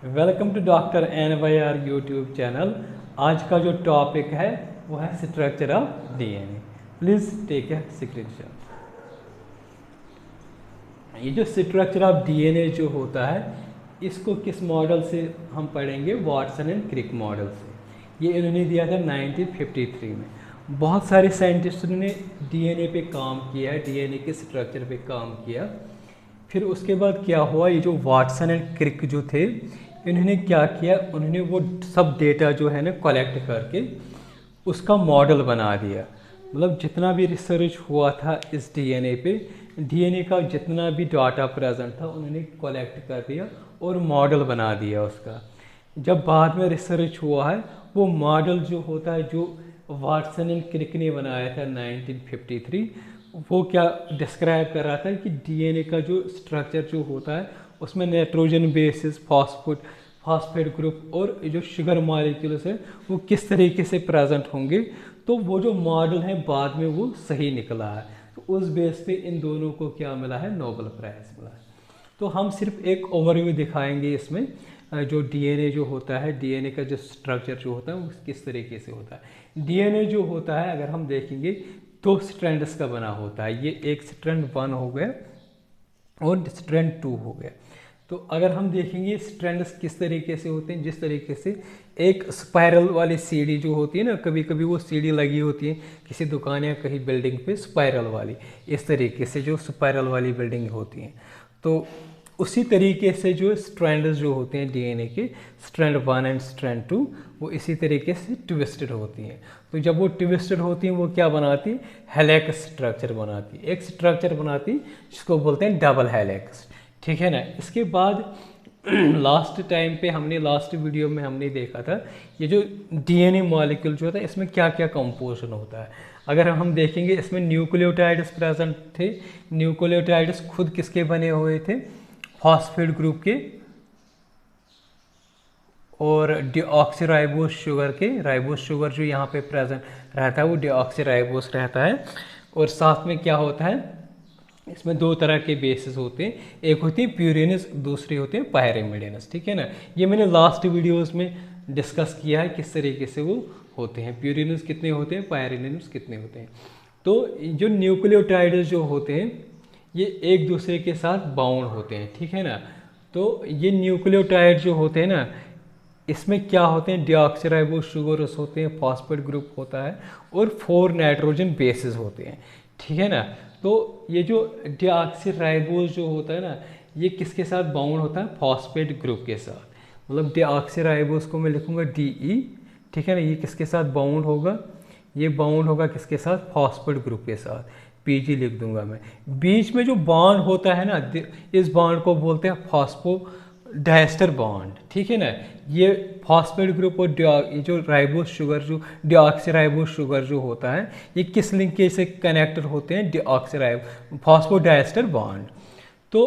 Welcome to doctor NYR YouTube channel. आज का जो टॉपिक है वो है structure of DNA। Please take a screenshot. ये जो स्ट्रक्चर ऑफ DNA जो होता है इसको किस मॉडल से हम पढ़ेंगे? वाटसन एंड क्रिक मॉडल से। ये इन्होंने दिया था 1953 में। बहुत सारे साइंटिस्टों ने DNA पे काम किया है, DNA के स्ट्रक्चर पे काम किया। फिर उसके बाद क्या हुआ, ये जो वाटसन एंड क्रिक जो थे इन्होंने क्या किया, उन्होंने वो सब डेटा जो है ना कलेक्ट करके उसका मॉडल बना दिया। मतलब जितना भी रिसर्च हुआ था इस DNA पे, DNA का जितना भी डाटा प्रेजेंट था उन्होंने कलेक्ट कर दिया और मॉडल बना दिया उसका। जब बाद में रिसर्च हुआ है वो मॉडल जो होता है जो वाटसन एंड क्रिक ने बनाया था 1953, वो क्या डिस्क्राइब कर रहा था कि DNA का जो स्ट्रक्चर जो होता है उसमें नाइट्रोजन बेसिस, फॉस्फेट ग्रुप और जो शुगर मॉलिक्यूल्स है वो किस तरीके से प्रेजेंट होंगे। तो वो जो मॉडल है बाद में वो सही निकला है। तो उस बेस पे इन दोनों को क्या मिला है? नोबेल प्राइज़ मिला है। तो हम सिर्फ एक ओवरव्यू दिखाएंगे इसमें। जो DNA जो होता है, DNA का जो स्ट्रक्चर जो होता है वो किस तरीके से होता है। DNA जो होता है अगर हम देखेंगे दो स्ट्रैंड्स का बना होता है। ये एक स्ट्रैंड 1 हो गया और स्ट्रैंड 2 हो गया। तो अगर हम देखेंगे स्ट्रैंड्स किस तरीके से होते हैं, जिस तरीके से एक स्पाइरल वाली सीढ़ी जो होती है ना, कभी कभी वो सीढ़ी लगी होती है किसी दुकान या कहीं बिल्डिंग पे, स्पाइरल वाली, इस तरीके से जो स्पाइरल वाली बिल्डिंग होती है। तो उसी तरीके से जो स्ट्रैंड्स जो होते हैं DNA के, स्ट्रैंड 1 एंड स्ट्रैंड 2, वो इसी तरीके से ट्विस्टेड होती हैं। तो जब वो ट्विस्टेड होती हैं वो क्या बनाती है? हेलिक्स स्ट्रक्चर बनाती है। एक स्ट्रक्चर बनाती है जिसको बोलते हैं डबल हेलिक्स। ठीक है ना। इसके बाद लास्ट टाइम पे हमने, लास्ट वीडियो में हमने देखा था ये जो DNA मॉलिक्यूल जो होता है इसमें क्या क्या कंपोजिशन होता है। अगर हम देखेंगे इसमें न्यूक्लियोटाइड्स प्रेजेंट थे। न्यूक्लियोटाइड्स खुद किसके बने हुए थे? फॉस्फेट ग्रुप के और डीऑक्सीराइबोस शुगर के। राइबोस शुगर जो यहाँ पे प्रेजेंट रहता है वो डीऑक्सीराइबोस रहता है। और साथ में क्या होता है, इसमें दो तरह के बेसिस होते हैं, एक होती है प्यूरिनस, दूसरी होते हैं पायरिमिडिनस। ठीक है ना। ये मैंने लास्ट वीडियोस में डिस्कस किया है किस तरीके से वो होते हैं, प्यूरिनस कितने होते हैं, पायरिमिडिनस कितने होते हैं। तो जो न्यूक्लियोटाइड्स जो होते हैं ये एक दूसरे के साथ बाउंड होते हैं। ठीक है ना। तो ये न्यूक्लियोटाइड जो होते हैं ना इसमें क्या होते हैं? डीऑक्सीराइबोस शुगरस होते हैं, फॉस्फेट ग्रुप होता है और 4 नाइट्रोजन बेसिस होते हैं। ठीक है ना। तो ये जो डीऑक्सीराइबोस जो होता है ना ये किसके साथ बाउंड होता है? फॉस्फेट ग्रुप के साथ। मतलब डीऑक्सीराइबोस को मैं लिखूंगा DE। ठीक है ना। ये किसके साथ बाउंड होगा? ये बाउंड होगा किसके साथ? फॉस्फेट ग्रुप के साथ, PG लिख दूंगा मैं। बीच में जो बॉन्ड होता है ना इस बॉन्ड को बोलते हैं फॉस्फोडाइस्टर बॉन्ड। ठीक है ना। ये फॉस्फेट ग्रुप और ये जो राइबोस शुगर, जो डीऑक्सीराइबोस शुगर जो होता है ये किस लिंकेज से कनेक्टेड होते हैं? Phosphodiester bond. तो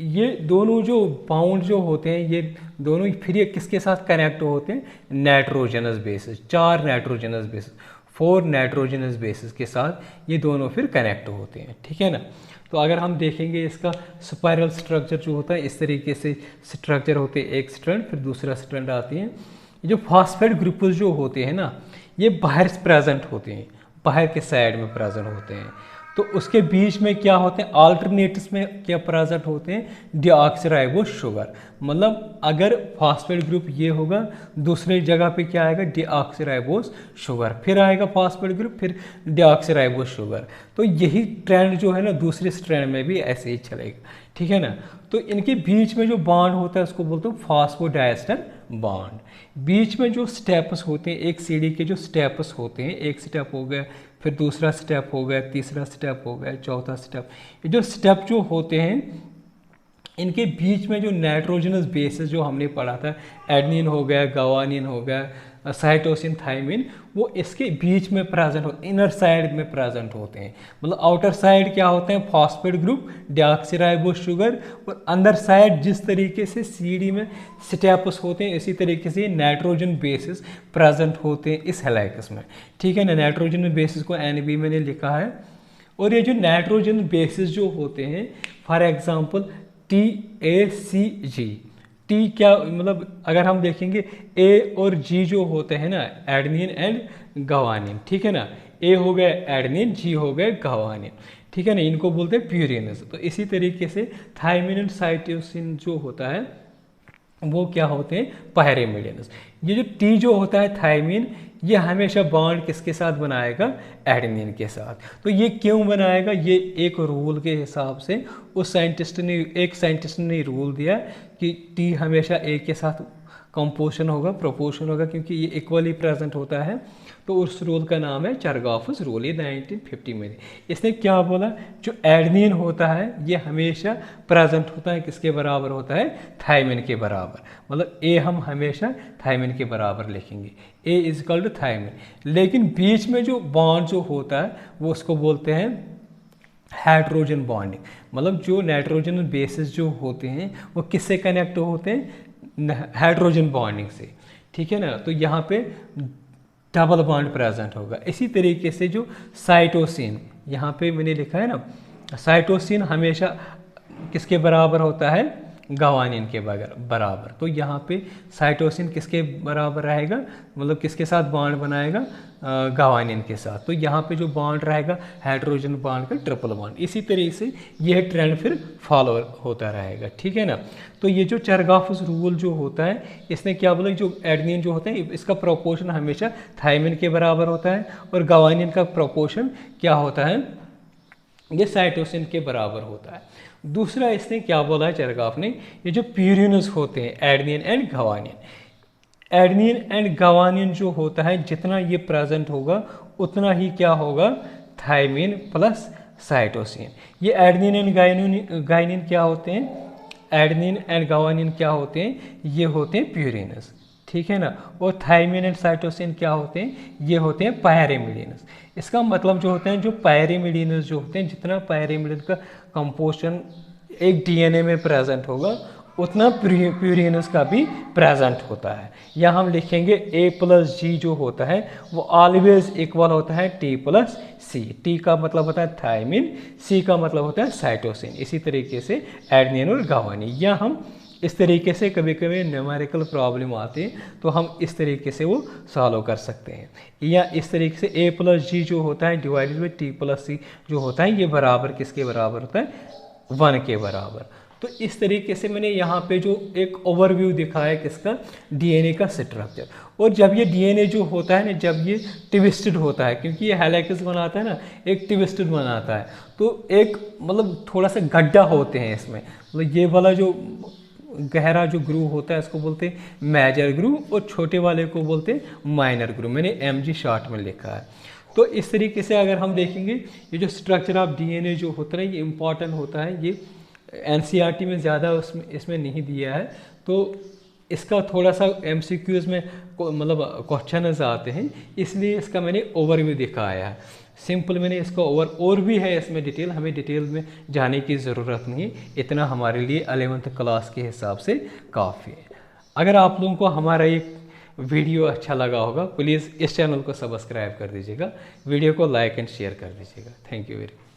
ये दोनों जो बाउंड जो होते हैं ये दोनों फिर ये किसके साथ कनेक्ट होते हैं? Nitrogenous bases, 4 nitrogenous bases, 4 nitrogenous bases के साथ ये दोनों फिर कनेक्ट होते हैं। ठीक है ना। तो अगर हम देखेंगे इसका स्पाइरल स्ट्रक्चर जो होता है इस तरीके से स्ट्रक्चर होते हैं, एक स्ट्रैंड फिर दूसरा स्ट्रैंड आती है। ये जो फॉस्फेट ग्रुप्स जो होते हैं ना ये बाहर प्रेजेंट होते हैं, बाहर के साइड में प्रेजेंट होते हैं। तो उसके बीच में क्या होते हैं? अल्टरनेट्स में क्या प्रेजेंट होते हैं? Deoxyribose sugar. मतलब अगर फॉस्फेट ग्रुप ये होगा, दूसरी जगह पे क्या आएगा? डीऑक्सीराइबोस शुगर, फिर आएगा फॉस्फेट ग्रुप, फिर डीऑक्सीराइबोस शुगर। तो यही ट्रेंड जो है ना दूसरे स्ट्रैंड में भी ऐसे ही चलेगा। ठीक है ना। तो इनके बीच में जो बॉन्ड होता है उसको बोलते हैं फॉस्फोडाइस्टर बॉन्ड। बीच में जो स्टेप्स होते हैं, एक सीढ़ी के जो स्टेप्स होते हैं, एक स्टेप हो गया, फिर दूसरा स्टेप हो गया, तीसरा स्टेप हो गया, चौथा स्टेप, ये जो स्टेप जो होते हैं इनके बीच में जो नाइट्रोजनस बेसिस जो हमने पढ़ा था, एडनिन हो गया, गवानिन हो गया, साइटोसिन, थाइमिन, वो इसके बीच में प्रेजेंट होते, इनर साइड में प्रेजेंट होते हैं। मतलब आउटर साइड क्या होते हैं? फॉस्फेट ग्रुप, डीऑक्सीराइबोस शुगर, और अंदर साइड जिस तरीके से सीढ़ी में स्टेप्स होते हैं इसी तरीके से नाइट्रोजन बेसिस प्रेजेंट होते हैं इस हेलाइकस में। ठीक है ना। नाइट्रोजन बेसिस को NB मैंने लिखा है। और ये जो नाइट्रोजन बेसिस जो होते हैं, फॉर एग्जाम्पल TACG, टी क्या मतलब अगर हम देखेंगे ए और जी जो होते हैं ना, एडेनिन एंड ग्वानिन, ठीक है ना, ए हो गए एडेनिन, जी हो गए ग्वानिन, ठीक है ना, इनको बोलते हैं प्यूरिनस। तो इसी तरीके से थायमिन एंड साइटोसिन जो होता है वो क्या होते हैं, पायरिमिडिनस। ये जो टी जो होता है थायमिन, ये हमेशा बॉन्ड किसके साथ बनाएगा, एडेनिन के साथ। तो ये क्यों बनाएगा, ये एक रूल के हिसाब से उस साइंटिस्ट ने रूल दिया कि टी हमेशा ए के साथ कंपोजिशन होगा, प्रोपोर्शन होगा, क्योंकि ये इक्वली प्रेजेंट होता है। तो उस रूल का नाम है चरगाफस रूल, ये 1950 में। इसने क्या बोला, जो एडेनिन होता है ये हमेशा प्रेजेंट होता है किसके बराबर होता है, थायमिन के बराबर। मतलब ए हम हमेशा थायमिन के बराबर लिखेंगे, ए इज इक्वल टू थायमिन। लेकिन बीच में जो बॉन्ड जो होता है वो उसको बोलते हैं हाइड्रोजन बॉन्डिंग। मतलब जो नाइट्रोजन बेसिस जो होते हैं वो किससे कनेक्ट होते हैं, हाइड्रोजन बॉन्डिंग से, ठीक है ना। तो यहाँ पे डबल बॉन्ड प्रेजेंट होगा। इसी तरीके से जो साइटोसिन, यहाँ पे मैंने लिखा है ना, साइटोसिन हमेशा किसके बराबर होता है, ग्वानिन के बराबर। तो यहाँ पे साइटोसिन किसके बराबर रहेगा, मतलब किसके साथ बॉन्ड बनाएगा, ग्वानिन के साथ। तो यहाँ पे जो बॉन्ड रहेगा हाइड्रोजन बॉन्ड का ट्रिपल बॉन्ड। इसी तरीके से यह ट्रेंड फिर फॉलो होता रहेगा, ठीक है ना। तो ये जो चरगाफस रूल जो होता है, इसने क्या बोला, जो एडेनिन जो होता है इसका प्रोपोर्शन हमेशा थायमिन के बराबर होता है, और ग्वानिन का प्रोपोर्शन क्या होता है, ये साइटोसिन के बराबर होता है। दूसरा इसने क्या बोला है चरगाफ ने, ये जो प्यूरिनस होते हैं adenine and guanine, adenine and guanine जो होता है जितना ये प्रेजेंट होगा उतना ही क्या होगा, थायमिन प्लस साइटोसिन। ये एडेनिन एंड गायनिन क्या होते हैं, एडेनिन एंड ग्वानिन क्या होते हैं, ये होते हैं प्यूरिनस, ठीक है ना। और थायमिन एंड साइटोसिन क्या होते हैं, ये होते हैं पायरिमिडिनस। इसका मतलब जो होते हैं, जो पायरिमिडिनस जो होते हैं, जितना पायरिमिडिन का कंपोजिशन एक डीएनए में प्रेजेंट होगा उतना प्यूरिनस का भी प्रेजेंट होता है। या हम लिखेंगे ए प्लस जी जो होता है वो ऑलवेज इक्वल होता है टी प्लस सी। टी का मतलब होता है थायमिन, सी का मतलब होता है साइटोसिन। इसी तरीके से एडेनिन और ग्वानिन, या हम इस तरीके से कभी कभी न्यूमेरिकल प्रॉब्लम आती है तो हम इस तरीके से वो सॉल्व कर सकते हैं। या इस तरीके से ए प्लस जी जो होता है डिवाइडेड बाई टी प्लस सी जो होता है, ये बराबर किसके बराबर होता है, 1 के बराबर। तो इस तरीके से मैंने यहाँ पे जो एक ओवरव्यू दिखाया किसका, डीएनए का स्ट्रक्चर। और जब ये डीएनए जो होता है ना, जब ये ट्विस्टेड होता है, क्योंकि ये हेलिक्स बनाता है ना, एक ट्विस्टेड बनाता है, तो एक मतलब थोड़ा सा गड्ढा होते हैं इसमें। मतलब ये वाला जो गहरा जो ग्रूव होता है इसको बोलते हैं मेजर ग्रूव, और छोटे वाले को बोलते हैं माइनर ग्रूव। मैंने एमजी शॉर्ट में लिखा है। तो इस तरीके से अगर हम देखेंगे ये जो स्ट्रक्चर ऑफ डीएनए जो होता है ये इम्पॉर्टेंट होता है। ये एनसीईआरटी में ज़्यादा इसमें नहीं दिया है, तो इसका थोड़ा सा एमसीक्यूज में मतलब क्वेश्चन आते हैं, इसलिए इसका मैंने ओवरव्यू दिखाया है। सिंपल मैंने इसको और भी है इसमें डिटेल, हमें डिटेल में जाने की ज़रूरत नहीं, इतना हमारे लिए 11th क्लास के हिसाब से काफ़ी है। अगर आप लोगों को हमारा एक वीडियो अच्छा लगा होगा प्लीज़ इस चैनल को सब्सक्राइब कर दीजिएगा, वीडियो को लाइक एंड शेयर कर दीजिएगा। Thank you very much.